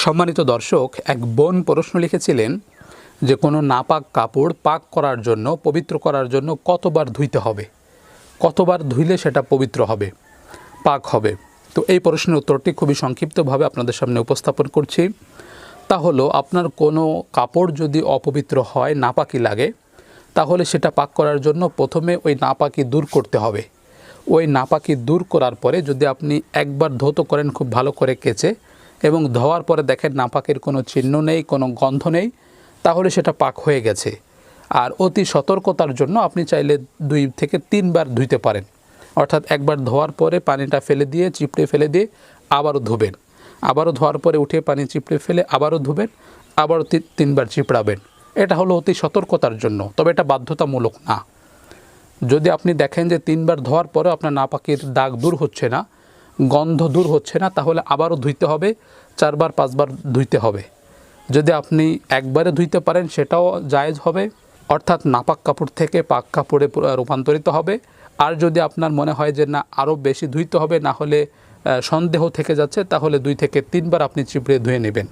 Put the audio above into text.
সম্মানিত দর্শক, এক বোন প্রশ্ন লিখেছিলেন যে কোনো নাপাক কাপড় পাক করার জন্য, পবিত্র করার জন্য কতবার ধুইতে হবে, কতবার ধুইলে সেটা পবিত্র হবে, পাক হবে। তো এই প্রশ্নের উত্তরটি খুবই সংক্ষিপ্তভাবে আপনাদের সামনে উপস্থাপন করছি। তা হলো, আপনার কোনো কাপড় যদি অপবিত্র হয়, নাপাকি লাগে, তাহলে সেটা পাক করার জন্য প্রথমে ওই নাপাকি দূর করতে হবে। ওই নাপাকি দূর করার পরে যদি আপনি একবার ধৌত করেন খুব ভালো করে কেচে, এবং ধোয়ার পরে দেখেন নাপাকের কোনো চিহ্ন নেই, কোনো গন্ধ নেই, তাহলে সেটা পাক হয়ে গেছে। আর অতি সতর্কতার জন্য আপনি চাইলে 2 থেকে 3 বার ধুইতে পারেন। অর্থাৎ একবার ধোয়ার পরে পানিটা ফেলে দিয়ে, চিপড়ে ফেলে দিয়ে আবারও ধুবেন, আবারও ধোয়ার পরে উঠে পানি চিপড়ে ফেলে আবারও ধুবেন, আবারও 3 বার চিপড়াবেন। এটা হলো অতি সতর্কতার জন্য, তবে এটা বাধ্যতামূলক না। যদি আপনি দেখেন যে 3 বার ধোয়ার পরেও আপনার নাপাকির দাগ দূর হচ্ছে না, গন্ধ দূর হচ্ছে না, তাহলে আবারও ধুইতে হবে, 4 বার 5 বার ধুইতে হবে। যদি আপনি একবারে ধুইতে পারেন সেটাও জায়েজ হবে, অর্থাৎ নাপাক কাপড় থেকে পাক কাপড়ে রূপান্তরিত হবে। আর যদি আপনার মনে হয় যে না, আরও বেশি ধুইতে হবে, না হলে সন্দেহ থেকে যাচ্ছে, তাহলে 2 থেকে 3 বার আপনি চিপড়ে ধুয়ে নেবেন।